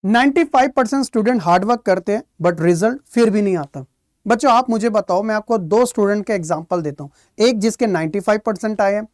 95% student hard work करते हैं but result फिर भी नहीं आता। बच्चों आप मुझे बताओ, मैं आपको दो स्टूडेंट के एग्जांपल देता हूं, एक जिसके 95% आए हैं,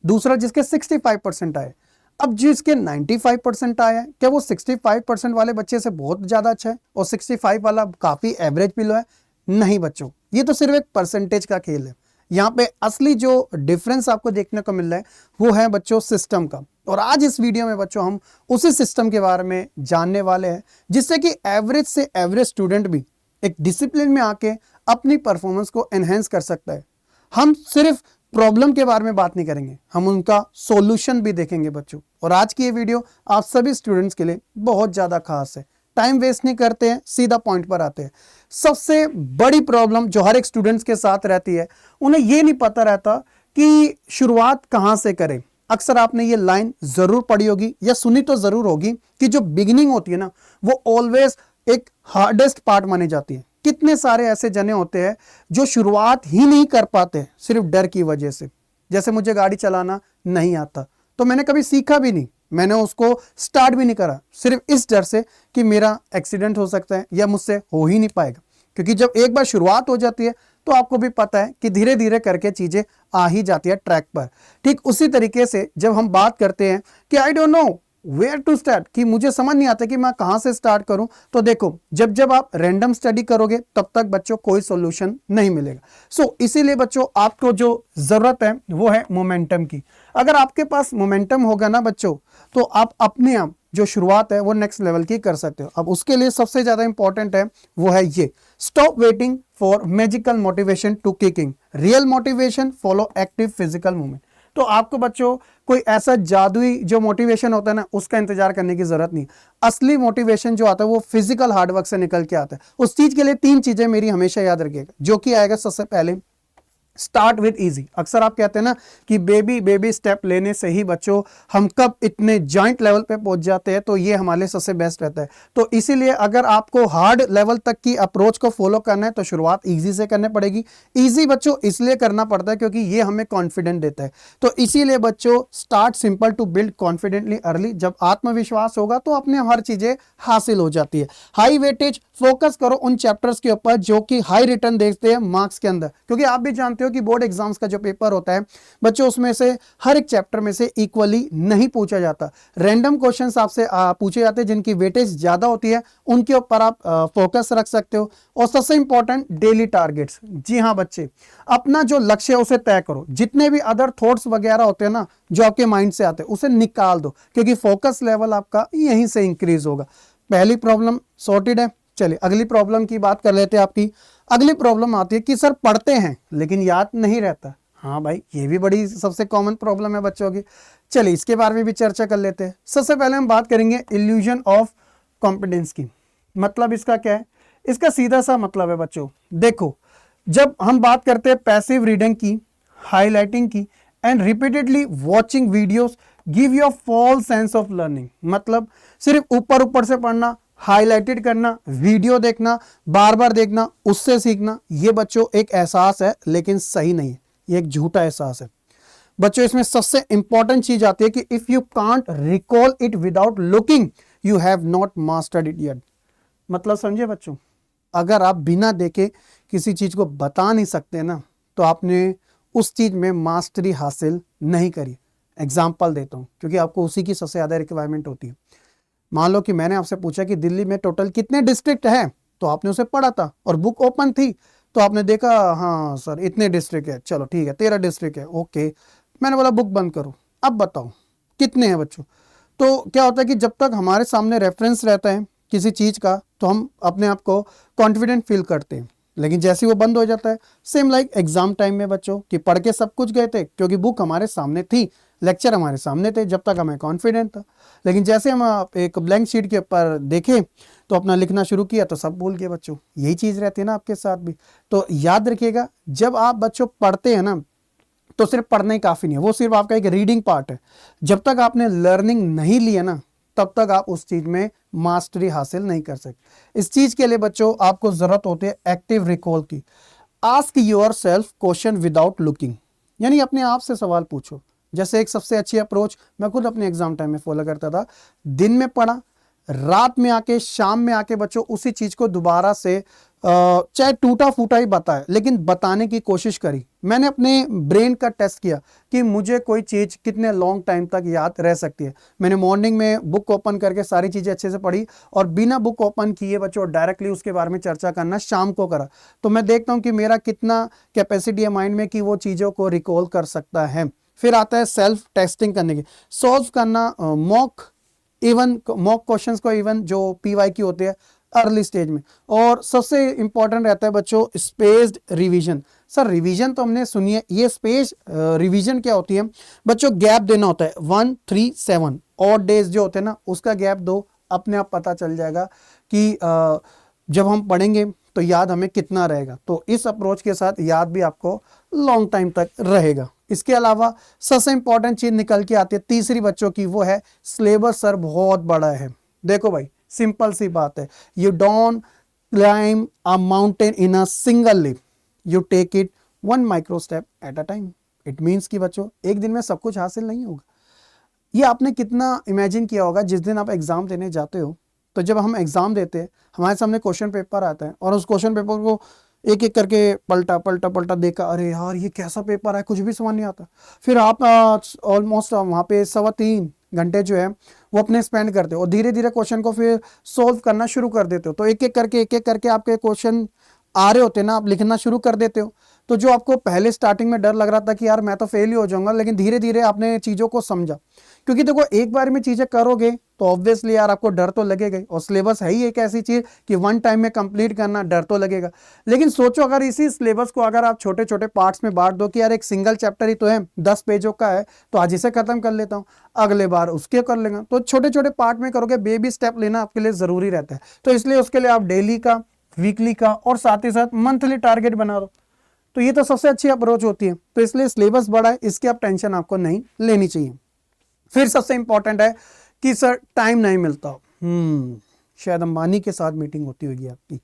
दूसरा जिसके 65% आए। अब जिसके 95% आए हैं, क्या वो 65% वाले बच्चे से बहुत ज्यादा अच्छा है और 65 वाला काफी एवरेज पिलो है? नहीं बच्चों, ये तो सिर्फ एक परसेंटेज का खेल है। यहाँ पे असली जो डिफरेंस आपको देखने को मिल रहा है वो है बच्चों सिस्टम का। और आज इस वीडियो में बच्चों हम उसी सिस्टम के बारे में जानने वाले हैं, जिससे कि एवरेज से एवरेज स्टूडेंट भी एक डिसिप्लिन में आके अपनी परफॉर्मेंस को एनहेंस कर सकता है। हम सिर्फ प्रॉब्लम के बारे में बात नहीं करेंगे, हम उनका सॉल्यूशन भी देखेंगे बच्चों। और आज की ये वीडियो आप सभी स्टूडेंट्स के लिए बहुत ज्यादा खास है। टाइम वेस्ट नहीं करते हैं, सीधा पॉइंट पर आते हैं। सबसे बड़ी प्रॉब्लम जो हर एक स्टूडेंट्स के साथ रहती है, उन्हें ये नहीं पता रहता कि शुरुआत कहां से करें। अक्सर आपने ये लाइन जरूर पढ़ी होगी या सुनी तो जरूर होगी कि जो बिगिनिंग होती है ना, वो ऑलवेज एक हार्डेस्ट पार्ट मानी जाती है। कितने सारे ऐसे जने होते हैं जो शुरुआत ही नहीं कर पाते सिर्फ डर की वजह से। जैसे मुझे गाड़ी चलाना नहीं आता तो मैंने कभी सीखा भी नहीं, मैंने उसको स्टार्ट भी नहीं करा, सिर्फ इस डर से कि मेरा एक्सीडेंट हो सकता है या मुझसे हो ही नहीं पाएगा। क्योंकि जब एक बार शुरुआत हो जाती है तो आपको भी पता है कि धीरे धीरे करके चीजें आ ही जाती है ट्रैक पर। ठीक उसी तरीके से जब हम बात करते हैं कि I don't know where to start, कि मुझे समझ नहीं आता कि मैं कहां से स्टार्ट करूं, तो देखो जब जब आप रैंडम स्टडी करोगे तब तक बच्चों कोई सॉल्यूशन नहीं मिलेगा। सो इसीलिए बच्चों आपको जो जरूरत है वो है मोमेंटम की। अगर आपके पास मोमेंटम होगा ना बच्चों, तो आप अपने आप जो शुरुआत है वो नेक्स्ट लेवल की कर सकते हो। अब उसके लिए सबसे ज्यादा इंपॉर्टेंट है वो है ये, stop waiting for magical motivation to kicking, real motivation follow active physical movement. तो आपको बच्चों कोई ऐसा जादुई जो मोटिवेशन होता है ना, उसका इंतजार करने की जरूरत नहीं। असली मोटिवेशन जो आता है वो फिजिकल हार्डवर्क से निकल के आता है। उस चीज के लिए तीन चीजें मेरी हमेशा याद रखिएगा, जो कि आएगा सबसे पहले स्टार्ट विद इजी। अक्सर आप कहते हैं ना कि बेबी बेबी स्टेप लेने से ही बच्चों हम कब इतने जॉइंट लेवल पे पहुंच जाते हैं, तो ये हमारे लिए सबसे बेस्ट रहता है। तो इसीलिए अगर आपको हार्ड लेवल तक की अप्रोच को फॉलो करना है तो शुरुआत इजी से करनी पड़ेगी। इजी बच्चों इसलिए करना पड़ता है क्योंकि ये हमें कॉन्फिडेंट देता है। तो इसीलिए बच्चों start simple to build confidently early. जब आत्मविश्वास होगा तो अपने हर चीजें हासिल हो जाती है। हाई वेटेज, फोकस करो उन चैप्टर्स के ऊपर जो कि हाई रिटर्न देखते हैं मार्क्स के अंदर, क्योंकि आप भी जानते हो कि बोर्ड एग्जाम्स का जो पेपर होता है बच्चों, उसमें से हर एक चैप्टर में से इक्वली नहीं पूछा जाता। रैंडम क्वेश्चंस आपसे पूछे जाते हैं, जिनकी वेटेज ज्यादा होती है उनके ऊपर आप फोकस रख सकते हो। और सबसे इंपॉर्टेंट डेली टारगेट्स। जी हाँ बच्चे, अपना जो लक्ष्य है उसे तय करो। जितने भी अदर थॉट्स वगैरह होते हैं ना जो आपके माइंड से आते हैं, उसे निकाल दो, क्योंकि फोकस लेवल आपका यहीं से इंक्रीज होगा। पहली प्रॉब्लम सॉर्टेड है। चलिए अगली प्रॉब्लम की बात कर लेते हैं। आपकी अगली प्रॉब्लम आती है कि सर पढ़ते हैं लेकिन याद नहीं रहता। हाँ भाई, ये भी बड़ी सबसे कॉमन प्रॉब्लम है बच्चों की। चलिए इसके बारे में भी चर्चा कर लेते हैं। सबसे पहले हम बात करेंगे इल्यूजन ऑफ कॉम्पिटेंस की। मतलब इसका क्या है? इसका सीधा सा मतलब है बच्चों, देखो जब हम बात करते हैं पैसिव रीडिंग की, हाईलाइटिंग की and repeatedly watching videos give you a false sense of learning. मतलब सिर्फ ऊपर ऊपर से पढ़ना, हाईलाइटेड करना, वीडियो देखना, बार बार देखना, उससे सीखना, ये बच्चों एक एहसास है लेकिन सही नहीं है, ये एक झूठा एहसास है। बच्चों इसमें सबसे इंपॉर्टेंट चीज आती है कि if you can't recall it without looking you have not mastered it yet. मतलब समझे बच्चों, अगर आप बिना देखे किसी चीज को बता नहीं सकते ना, तो आपने उस चीज में मास्टरी हासिल नहीं करी। एग्जाम्पल देता हूं क्योंकि आपको उसी की सबसे ज्यादा रिक्वायरमेंट होती है। मान लो कि मैंने आपसे पूछा कि दिल्ली में टोटल कितने डिस्ट्रिक्ट हैं, तो आपने उसे पढ़ा था और बुक ओपन थी, तो आपने देखा हाँ सर इतने डिस्ट्रिक्ट है, चलो ठीक है 13 डिस्ट्रिक्ट है, ओके। मैंने बोला बुक बंद करो, अब बताओ कितने हैं बच्चों। तो क्या होता है कि जब तक हमारे सामने रेफरेंस रहता है किसी चीज का तो हम अपने आप को कॉन्फिडेंट फील करते हैं, लेकिन जैसे वो बंद हो जाता है, सेम लाइक एग्जाम टाइम में बच्चों कि पढ़ के सब कुछ गए थे क्योंकि बुक हमारे सामने थी, लेक्चर हमारे सामने थे, जब तक हमें कॉन्फिडेंट था। लेकिन जैसे हम एक ब्लैंक शीट के ऊपर देखें तो अपना लिखना शुरू किया तो सब भूल गए बच्चों। यही चीज रहती है ना आपके साथ भी। तो याद रखिएगा, जब आप बच्चों पढ़ते हैं ना तो सिर्फ पढ़ना ही काफी नहीं है, वो सिर्फ आपका एक रीडिंग पार्ट है। जब तक आपने लर्निंग नहीं लिया ना तब तक आप उस चीज में मास्टरी हासिल नहीं कर सकते। इस चीज के लिए बच्चों आपको जरूरत होती है एक्टिव रिकॉल की। Ask your self question without looking, यानी अपने आप से सवाल पूछो। जैसे एक सबसे अच्छी अप्रोच मैं खुद अपने एग्जाम टाइम में फॉलो करता था, दिन में पढ़ा, रात में आके, शाम में आके बच्चों उसी चीज को दोबारा से चाहे टूटा फूटा ही बताए, लेकिन बताने की कोशिश करी। मैंने अपने ब्रेन का टेस्ट किया कि मुझे कोई चीज कितने लॉन्ग टाइम तक याद रह सकती है। मैंने मॉर्निंग में बुक ओपन करके सारी चीजें अच्छे से पढ़ी, और बिना बुक ओपन किए बच्चों डायरेक्टली उसके बारे में चर्चा करना शाम को करा। तो मैं देखता हूं कि मेरा कितना कैपेसिटी है माइंड में कि वो चीजों को रिकॉल कर सकता है। फिर आता है सेल्फ टेस्टिंग करने की, सॉल्व करना मॉक क्वेश्चंस को, इवन जो पीवाईक्यू होते हैं अर्ली स्टेज में। और सबसे इंपॉर्टेंट रहता है बच्चों स्पेस्ड रिवीजन। सर रिवीजन तो हमने सुनी है, ये स्पेस रिवीजन क्या होती है बच्चों? गैप देना होता है 1, 3, 7 ऑड डेज जो होते हैं ना, उसका गैप दो, अपने आप पता चल जाएगा कि जब हम पढ़ेंगे तो याद हमें कितना रहेगा। तो इस अप्रोच के साथ याद भी आपको लॉन्ग टाइम तक रहेगा। इसके अलावा सबसे इंपॉर्टेंट चीज निकल के आती है तीसरी बच्चों की, वो है सिलेबस सर बहुत बड़ा है। देखो भाई सिंपल सी बात है, you don't climb a mountain in a single leap, you take it 1 micro step at a time. It means कि बच्चों एक दिन में सब कुछ हासिल नहीं होगा। ये आपने कितना इमेजिन किया होगा, जिस दिन आप एग्जाम देने जाते हो, तो जब हम एग्जाम देते हैं हमारे सामने क्वेश्चन पेपर आता है, और उस क्वेश्चन पेपर को एक एक करके पलटा पलटा पलटा देखा, अरे यार ये कैसा पेपर है, कुछ भी समझ नहीं आता। फिर आप ऑलमोस्ट वहाँ पे 3.25 घंटे जो है वो अपने स्पेंड करते हो, और धीरे धीरे क्वेश्चन को फिर सोल्व करना शुरू कर देते हो। तो एक एक करके आपके क्वेश्चन आ रहे होते हैं ना, आप लिखना शुरू कर देते हो। तो जो आपको पहले स्टार्टिंग में डर लग रहा था कि यार मैं तो फेल ही हो जाऊंगा, लेकिन धीरे धीरे आपने चीज़ों को समझा। क्योंकि देखो एक बार में चीज़ें करोगे तो ऑब्वियसली यार आपको डर तो लगेगा ही, और सिलेबस है ही एक ऐसी चीज़ कि 1 टाइम में कंप्लीट करना, डर तो लगेगा। लेकिन सोचो अगर इसी सिलेबस को अगर आप छोटे छोटे पार्ट्स में बांट दो कि यार एक सिंगल चैप्टर ही तो है, 10 पेजों का है, तो आज इसे खत्म कर लेता हूँ, अगले बार उसके कर लेगा। तो छोटे छोटे पार्ट में करोगे, बेबी स्टेप लेना आपके लिए ज़रूरी रहता है। तो इसलिए उसके लिए आप डेली का, वीकली का, और साथ ही साथ मंथली टारगेट बना दो। तो ये तो सबसे अच्छी अप्रोच होती है। तो इसलिए सिलेबस बड़ा है, इसकी आप टेंशन आपको नहीं लेनी चाहिए। फिर सबसे इंपॉर्टेंट है कि सर टाइम नहीं मिलता हो। शायद अंबानी के साथ मीटिंग होती होगी आपकी।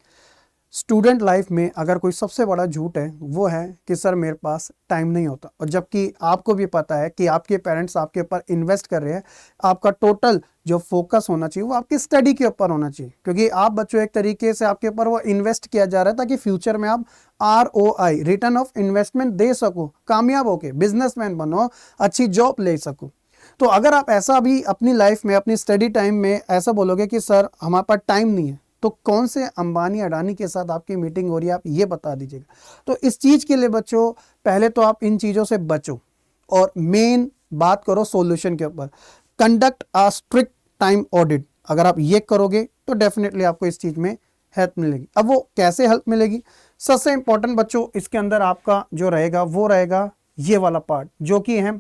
स्टूडेंट लाइफ में अगर कोई सबसे बड़ा झूठ है वो है कि सर मेरे पास टाइम नहीं होता, और जबकि आपको भी पता है कि आपके पेरेंट्स आपके ऊपर इन्वेस्ट कर रहे हैं। आपका टोटल जो फोकस होना चाहिए वो आपकी स्टडी के ऊपर होना चाहिए, क्योंकि आप बच्चों एक तरीके से आपके ऊपर वो इन्वेस्ट किया जा रहा है ताकि फ्यूचर में आप ROI रिटर्न ऑफ इन्वेस्टमेंट दे सको, कामयाब होके बिजनेसमैन बनो, अच्छी जॉब ले सको। तो अगर आप ऐसा अभी अपनी लाइफ में, अपनी स्टडी टाइम में ऐसा बोलोगे कि सर हमारे पास टाइम नहीं है, तो कौन से अंबानी अडानी के साथ आपकी मीटिंग हो रही है, आप ये बता दीजिएगा। तो इस चीज़ के लिए बच्चों पहले तो आप इन चीज़ों से बचो, और मेन बात करो सॉल्यूशन के ऊपर। Conduct a strict time audit, अगर आप ये करोगे तो डेफिनेटली आपको इस चीज़ में हेल्प मिलेगी। अब वो कैसे हेल्प मिलेगी? सबसे इंपॉर्टेंट बच्चों इसके अंदर आपका जो रहेगा वो रहेगा ये वाला पार्ट, जो कि है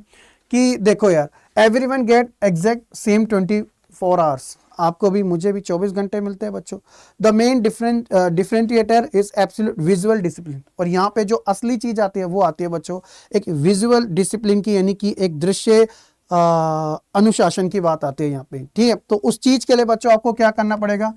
कि देखो यार everyone get exact same 24 hours, आपको भी मुझे भी 24 घंटे मिलते हैं बच्चों। The main differentiator is absolute visual discipline, और यहाँ पे जो असली चीज आती है वो आती है बच्चों एक विजुअल डिसिप्लिन की, यानी कि एक दृश्य अनुशासन की बात आती है यहाँ पे। ठीक है, तो उस चीज के लिए बच्चों आपको क्या करना पड़ेगा?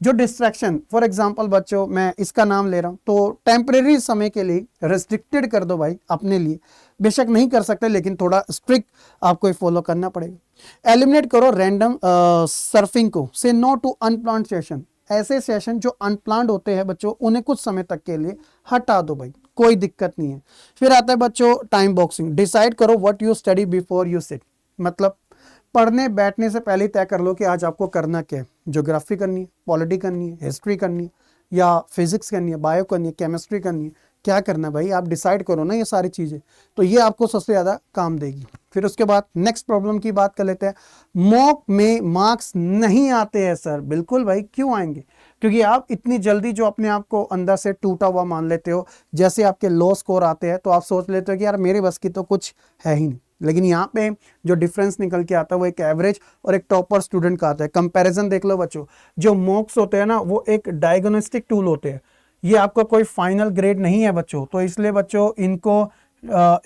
जो डिस्ट्रैक्शन, फॉर एग्जांपल बच्चों मैं इसका नाम ले रहा हूँ, तो टेम्परेरी समय के लिए रिस्ट्रिक्टेड कर दो भाई अपने लिए। बेशक नहीं कर सकते, लेकिन थोड़ा स्ट्रिक्ट आपको फॉलो करना पड़ेगा। एलिमिनेट करो रैंडम सर्फिंग को, से नो टू अनप्लान्ड सेशन। ऐसे सेशन जो अनप्लान्ड होते हैं बच्चों, उन्हें कुछ समय तक के लिए हटा दो भाई, कोई दिक्कत नहीं है। फिर आता है बच्चों टाइम बॉक्सिंग। डिसाइड करो what you study before you sit, मतलब पढ़ने बैठने से पहले तय कर लो कि आज आपको करना क्या है। ज्योग्राफी करनी है, पॉलिटी करनी है, हिस्ट्री करनी है, या फिजिक्स करनी है, बायो करनी है, केमिस्ट्री करनी है, क्या करना है भाई, आप डिसाइड करो ना ये सारी चीज़ें। तो ये आपको सबसे ज़्यादा काम देगी। फिर उसके बाद नेक्स्ट प्रॉब्लम की बात कर लेते हैं। मॉक में मार्क्स नहीं आते हैं सर। बिल्कुल भाई, क्यों आएंगे? क्योंकि आप इतनी जल्दी जो अपने आप को अंदर से टूटा हुआ मान लेते हो। जैसे आपके लो स्कोर आते हैं तो आप सोच लेते हो कि यार मेरे बस की तो कुछ है ही नहीं। लेकिन यहाँ पे जो डिफरेंस निकल के आता है वो एक एवरेज और एक टॉपर स्टूडेंट का आता है। कंपैरिजन देख लो बच्चों, जो मॉक्स होते हैं ना वो एक डायग्नोस्टिक टूल होते हैं, ये आपका कोई फाइनल ग्रेड नहीं है बच्चों। तो इसलिए बच्चों इनको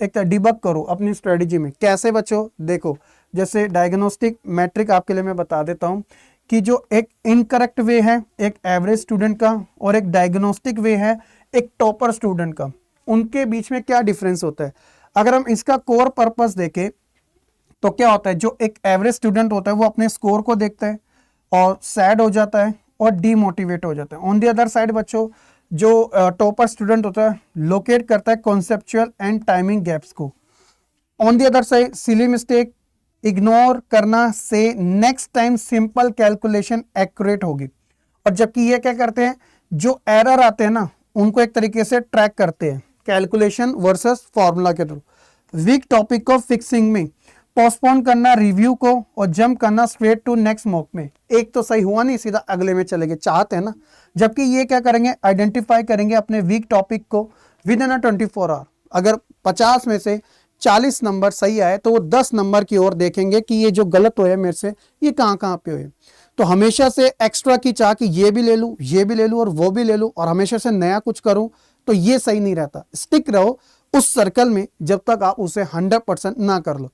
एक डिबग करो अपनी स्ट्रेटजी में। कैसे बच्चों? देखो, जैसे डायग्नोस्टिक मैट्रिक आपके लिए मैं बता देता हूँ कि जो एक इनकरेक्ट वे है एक एवरेज स्टूडेंट का, और एक डायग्नोस्टिक वे है एक टॉपर स्टूडेंट का, उनके बीच में क्या डिफरेंस होता है? अगर हम इसका कोर पर्पस देखें तो क्या होता है, जो एक एवरेज स्टूडेंट होता है वो अपने स्कोर को देखता है, और सैड हो जाता है और डीमोटिवेट हो जाता है। ऑन द अदर साइड बच्चों, जो टॉपर स्टूडेंट होता है लोकेट करता है कॉन्सेप्चुअल एंड टाइमिंग गैप्स को। On the other side silly mistake ignore करना से next time simple calculation accurate होगी। और जबकि ये क्या करते हैं, जो एरर आते हैं ना उनको एक तरीके से ट्रैक करते हैं कैलकुलेशन वर्सेस फॉर्मूला के थ्रू। वीक टॉपिक को फिक्सिंग में पोस्टपोन करना रिव्यू को और जंप करना स्ट्रेट टू नेक्स्ट मॉक में। एक तो सही हुआ नहीं, सीधा अगले में चले गए, चाहते हैं ना। जबकि ये क्या करेंगे, आइडेंटिफाई करेंगे अपने वीक टॉपिक को विद इन 24 आवर। अगर 50 में से 40 नंबर सही आए तो वो 10 नंबर की ओर देखेंगे कि ये जो गलत हुए मेरे से ये कहाँ पे हुए। तो हमेशा से एक्स्ट्रा की चाह कि ये भी ले लूँ, ये भी ले लूँ और वो भी ले लूँ और हमेशा से नया कुछ करूँ, तो ये सही नहीं रहता। स्टिक रहो उस सर्कल में जब तक आप उसे 100% ना कर लो।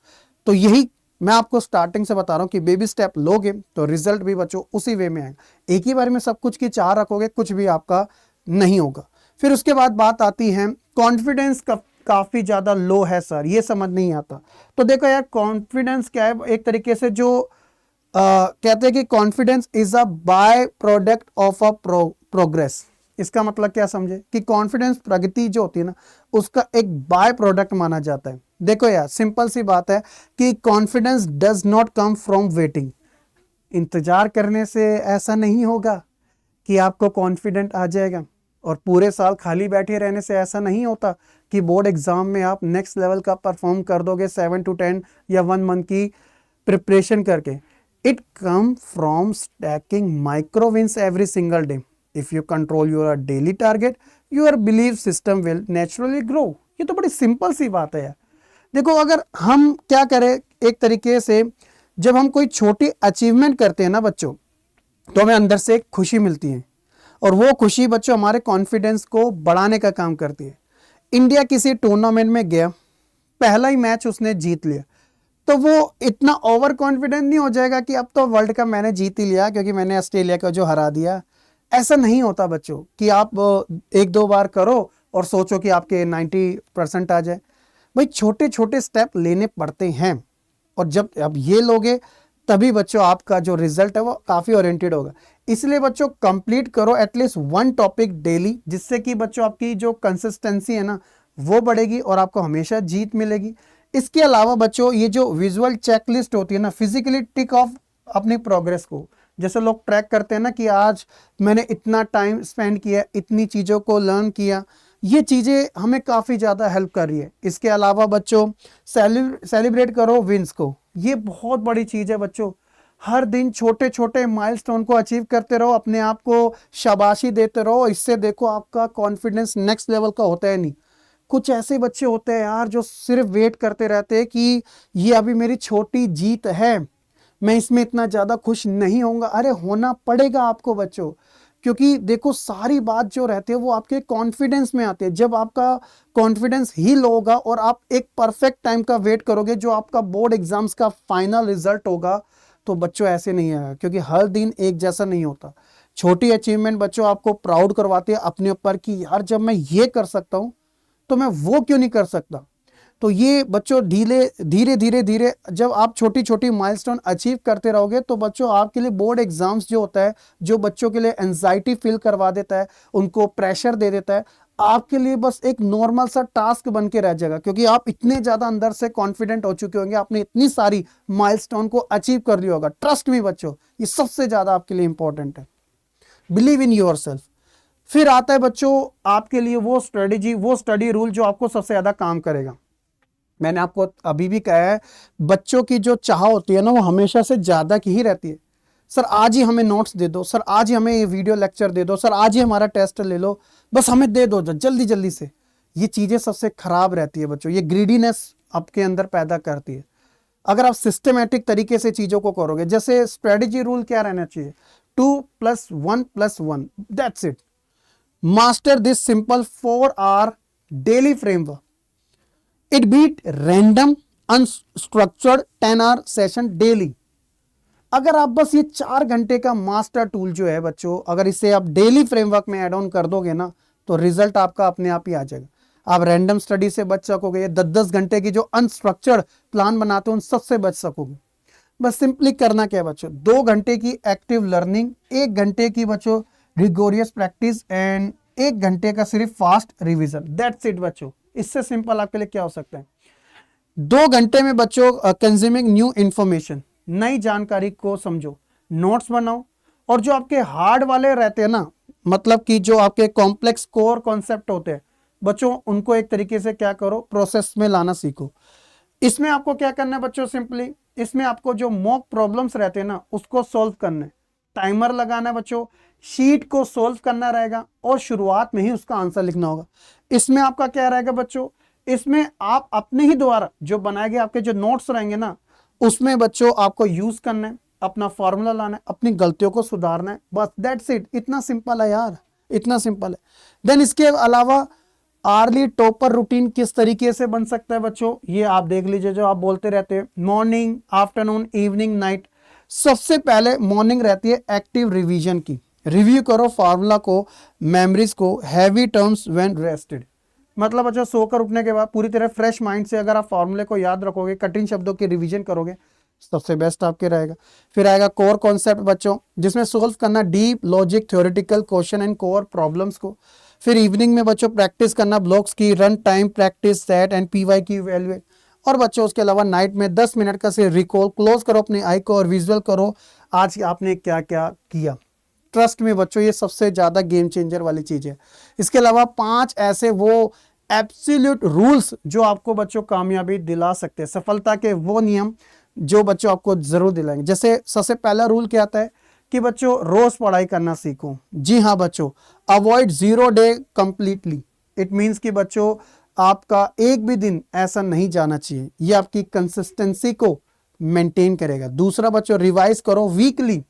तो यही मैं आपको स्टार्टिंग से बता रहा हूँ कि बेबी स्टेप लोगे तो रिजल्ट भी बच्चों उसी वे में आएगा। एक ही बार में सब कुछ की चाह रखोगे कुछ भी आपका नहीं होगा। फिर उसके बाद बात आती है कॉन्फिडेंस काफी ज्यादा लो है सर, ये समझ नहीं आता। तो देखो यार, कॉन्फिडेंस क्या है, एक तरीके से जो कहते हैं कि confidence is a by product of a progress. इसका मतलब क्या समझे कि कॉन्फिडेंस प्रगति जो होती है ना उसका एक बाय प्रोडक्ट माना जाता है। देखो यार, सिंपल सी बात है कि confidence does not come from waiting. इंतजार करने से ऐसा नहीं होगा कि आपको कॉन्फिडेंट आ जाएगा, और पूरे साल खाली बैठे रहने से ऐसा नहीं होता कि बोर्ड एग्जाम में आप नेक्स्ट लेवल का परफॉर्म कर दोगे 7 to 10 या 1 मंथ की प्रिपरेशन करके। It come from stacking micro wins every single day. If you control your daily target your believe system will naturally grow. ये तो बड़ी सिंपल सी बात है यार। देखो, अगर हम क्या करें, एक तरीके से जब हम कोई छोटी अचीवमेंट करते हैं ना बच्चों, तो हमें अंदर से एक खुशी मिलती है, और वो खुशी बच्चों हमारे कॉन्फिडेंस को बढ़ाने का काम करती है। इंडिया किसी टूर्नामेंट में गया, पहला ही मैच उसने जीत लिया, तो वो इतना ओवर कॉन्फिडेंट नहीं हो जाएगा कि अब तो वर्ल्ड कप मैंने जीत ही लिया क्योंकि मैंने ऑस्ट्रेलिया को जो हरा दिया। ऐसा नहीं होता बच्चों कि आप 1-2 बार करो और सोचो कि आपके 90% आ जाए। भाई छोटे छोटे स्टेप लेने पड़ते हैं, और जब अब ये लोगे तभी बच्चों आपका जो रिजल्ट है वो काफ़ी ओरिएंटेड होगा। इसलिए बच्चों कंप्लीट करो एटलीस्ट 1 टॉपिक डेली, जिससे कि बच्चों आपकी जो कंसिस्टेंसी है ना वो बढ़ेगी और आपको हमेशा जीत मिलेगी। इसके अलावा बच्चों ये जो विजुअल चेकलिस्ट होती है ना, फिजिकली टिक ऑफ अपनी प्रोग्रेस को, जैसे लोग ट्रैक करते हैं ना कि आज मैंने इतना टाइम स्पेंड किया, इतनी चीज़ों को लर्न किया, ये चीज़ें हमें काफ़ी ज़्यादा हेल्प कर रही है। इसके अलावा बच्चों सेलिब्रेट करो विंस को, ये बहुत बड़ी चीज़ है बच्चों। हर दिन छोटे छोटे माइलस्टोन को अचीव करते रहो, अपने आप को शाबाशी देते रहो। इससे देखो आपका कॉन्फिडेंस नेक्स्ट लेवल का होता है नहीं। कुछ ऐसे बच्चे होते हैं यार जो सिर्फ वेट करते रहते हैं कि ये अभी मेरी छोटी जीत है, मैं इसमें इतना ज़्यादा खुश नहीं होऊंगा। अरे होना पड़ेगा आपको बच्चों, क्योंकि देखो सारी बात जो रहती है वो आपके कॉन्फिडेंस में आती है। जब आपका कॉन्फिडेंस ही लो होगा और आप एक परफेक्ट टाइम का वेट करोगे जो आपका बोर्ड एग्जाम्स का फाइनल रिजल्ट होगा, तो बच्चों ऐसे नहीं आएगा, क्योंकि हर दिन एक जैसा नहीं होता। छोटी अचीवमेंट बच्चों आपको प्राउड करवाती है अपने ऊपर कि यार जब मैं ये कर सकता हूँ तो मैं वो क्यों नहीं कर सकता। तो ये बच्चों धीरे धीरे जब आप छोटी छोटी माइलस्टोन अचीव करते रहोगे तो बच्चों आपके लिए बोर्ड एग्जाम्स जो होता है, जो बच्चों के लिए एंजाइटी फील करवा देता है, उनको प्रेशर दे देता है, आपके लिए बस एक नॉर्मल सा टास्क बन के रह जाएगा, क्योंकि आप इतने ज़्यादा अंदर से कॉन्फिडेंट हो चुके होंगे, आपने इतनी सारी माइलस्टोन को अचीव कर लिया होगा। ट्रस्ट मी बच्चों, ये सबसे ज़्यादा आपके लिए इंपॉर्टेंट है। Believe in your self. फिर आता है बच्चों आपके लिए वो स्ट्रेटेजी, वो स्टडी रूल जो आपको सबसे ज़्यादा काम करेगा। मैंने आपको अभी भी कहा है, बच्चों की जो चाह होती है ना वो हमेशा से ज़्यादा की ही रहती है। सर आज ही हमें नोट्स दे दो, सर आज ही हमें ये वीडियो लेक्चर दे दो, सर आज ही हमारा टेस्ट ले लो, बस हमें दे दो जल्दी जल्दी से। ये चीज़ें सबसे खराब रहती है बच्चों, ये ग्रीडीनेस आपके अंदर पैदा करती है। अगर आप सिस्टमेटिक तरीके से चीज़ों को करोगे, जैसे स्ट्रेटेजी रूल क्या रहना चाहिए, 2+1+1, that's it. Master this simple 4 hour daily framework. It beat random unstructured 10 hour session daily. अगर आप बस ये 4 घंटे का मास्टर टूल जो है बच्चों, अगर इसे आप डेली फ्रेमवर्क में ऐड ऑन कर दोगे ना, तो रिजल्ट आपका अपने आप ही आ जाएगा। आप रैंडम स्टडी से बच सकोगे, 10-10 घंटे की जो अनस्ट्रक्चर्ड प्लान बनाते हो उन सबसे बच सकोगे। बस सिंपली करना क्या है बच्चों, 2 घंटे की एक्टिव लर्निंग, 1 घंटे की बच्चों रिगोरियस प्रैक्टिस एंड 1 घंटे का सिर्फ फास्ट रिवीजन, दैट्स इट बच्चों। इससे सिंपल आपके लिए क्या हो सकता है, 2 घंटे में बच्चों कंज्यूमिंग न्यू इंफॉर्मेशन, नई जानकारी को समझो, नोट्स बनाओ, और जो आपके हार्ड वाले रहते हैं ना, मतलब कि जो आपके कॉम्प्लेक्स कोर कॉन्सेप्ट होते हैं बच्चों, उनको एक तरीके से क्या करो, प्रोसेस में लाना सीखो। इसमें आपको क्या करना है बच्चों, सिंपली इसमें आपको जो मॉक प्रॉब्लम्स रहते हैं ना, उसको सोल्व करना है, टाइमर लगाना है बच्चों, शीट को सोल्व करना रहेगा और शुरुआत में ही उसका आंसर लिखना होगा। इसमें आपका क्या रहेगा बच्चों, इसमें आप अपने ही द्वारा जो बनाए गए आपके जो नोट्स रहेंगे ना, उसमें बच्चों आपको यूज करना है, अपना फॉर्मूला लाना है, अपनी गलतियों को सुधारना है, बस दैट्स इट। इतना सिंपल है यार, इतना सिंपल है। देन इसके अलावा आर्ली टॉपर रूटीन किस तरीके से बन सकता है बच्चों, ये आप देख लीजिए, जो आप बोलते रहते हैं मॉर्निंग, आफ्टरनून, इवनिंग, नाइट। सबसे पहले मॉर्निंग रहती है एक्टिव रिवीजन की, रिव्यू करो फार्मूला को, मेमोरीज को, हैवी टर्म्स व्हेन रेस्टेड। मतलब अच्छा सोकर उठने के बाद पूरी तरह फ्रेश माइंड से अगर आप फार्मूले को याद रखोगे, कठिन शब्दों की रिवीजन करोगे, सबसे बेस्ट आपके रहेगा। फिर आएगा कोर कॉन्सेप्ट बच्चों, जिसमें सोल्व करना deep logic theoretical question and core problems को। फिर इवनिंग में बच्चों प्रैक्टिस करना ब्लॉक्स की, run time practice, set and PY की वैल्यू। और बच्चों उसके अलावा नाइट में 10 मिनट का से रिकॉल, क्लोज करो अपने आई को और विजुअल करो आज आपने क्या क्या किया। ट्रस्ट में बच्चों ये सबसे ज्यादा गेम चेंजर वाली चीज है। इसके अलावा 5 ऐसे वो एब्सोल्यूट रूल्स जो आपको बच्चों कामयाबी दिला सकते हैं, सफलता के वो नियम जो बच्चों आपको जरूर दिलाएंगे। जैसे सबसे पहला रूल क्या आता है कि बच्चों रोज पढ़ाई करना सीखो। जी हाँ बच्चों, avoid 0 day completely. It means कि बच्चों आपका एक भी दिन ऐसा नहीं जाना चाहिए, ये आपकी कंसिस्टेंसी को मेंटेन करेगा। दूसरा बच्चों रिवाइज करो वीकली,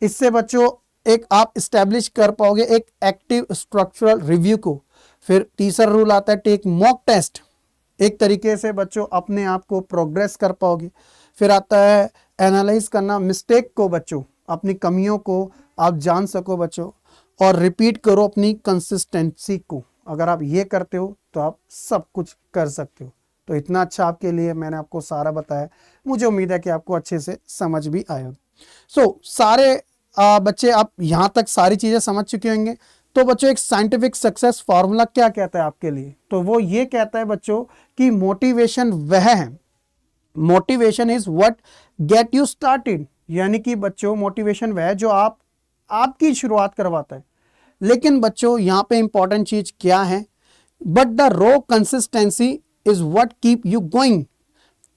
इससे बच्चों एक आप स्टैब्लिश कर पाओगे एक एक्टिव स्ट्रक्चरल रिव्यू को। फिर तीसरा रूल आता है टेक मॉक टेस्ट, एक तरीके से बच्चों अपने आप को प्रोग्रेस कर पाओगे। फिर आता है एनालाइज करना मिस्टेक को बच्चों, अपनी कमियों को आप जान सको बच्चों, और रिपीट करो अपनी कंसिस्टेंसी को। अगर आप ये करते हो तो आप सब कुछ कर सकते हो। तो इतना अच्छा आपके लिए मैंने आपको सारा बताया, मुझे उम्मीद है कि आपको अच्छे से समझ भी आएगा। सारे बच्चे आप यहाँ तक सारी चीजें समझ चुके होंगे। तो बच्चों एक साइंटिफिक सक्सेस फार्मूला क्या कहता है आपके लिए, तो वो ये कहता है बच्चों कि मोटिवेशन वह है, motivation is what get you started. यानी कि बच्चों मोटिवेशन वह है जो आपकी शुरुआत करवाता है। लेकिन बच्चों यहाँ पे इंपॉर्टेंट चीज क्या है, but the raw consistency is what keep you going.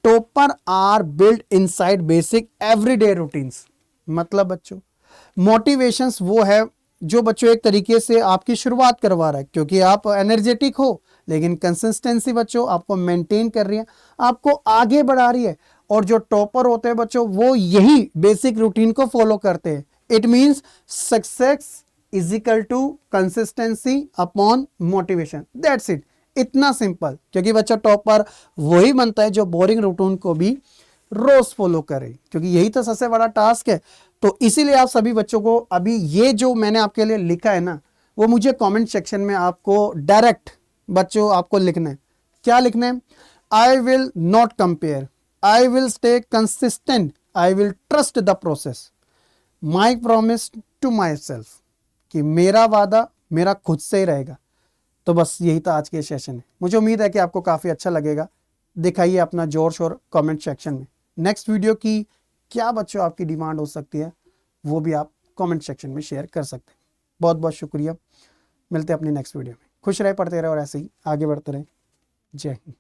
Topper are build inside basic everyday routines. मतलब बच्चों मोटिवेशंस वो है जो बच्चों एक तरीके से आपकी शुरुआत करवा रहा है, क्योंकि आप एनर्जेटिक हो, लेकिन कंसिस्टेंसी बच्चों आपको मेंटेन कर रही है, आपको आगे बढ़ा रही है। और जो टॉपर होते हैं बच्चों वो यही बेसिक रूटीन को फॉलो करते हैं। It means success is equal to consistency upon motivation, that's it. इतना सिंपल, क्योंकि बच्चा टॉपर वही बनता है जो बोरिंग रूटीन को भी रोज फॉलो करे, क्योंकि यही तो सबसे बड़ा टास्क है। तो इसीलिए आप सभी बच्चों को अभी ये जो मैंने आपके लिए लिखा है ना, वो मुझे कमेंट सेक्शन में आपको डायरेक्ट बच्चों आपको लिखना है। क्या लिखना है, I will not compare, I will stay consistent, I will trust the process, my promise to myself, कि मेरा वादा मेरा खुद से ही रहेगा। तो बस यही था आज के सेशन है। मुझे उम्मीद है कि आपको काफ़ी अच्छा लगेगा। दिखाइए अपना जोर शोर कमेंट सेक्शन में। नेक्स्ट वीडियो की क्या बच्चों आपकी डिमांड हो सकती है, वो भी आप कमेंट सेक्शन में शेयर कर सकते हैं। बहुत बहुत शुक्रिया। मिलते हैं अपनी नेक्स्ट वीडियो में। खुश रहे, पढ़ते रहे और ऐसे ही आगे बढ़ते रहे। जय हिंद।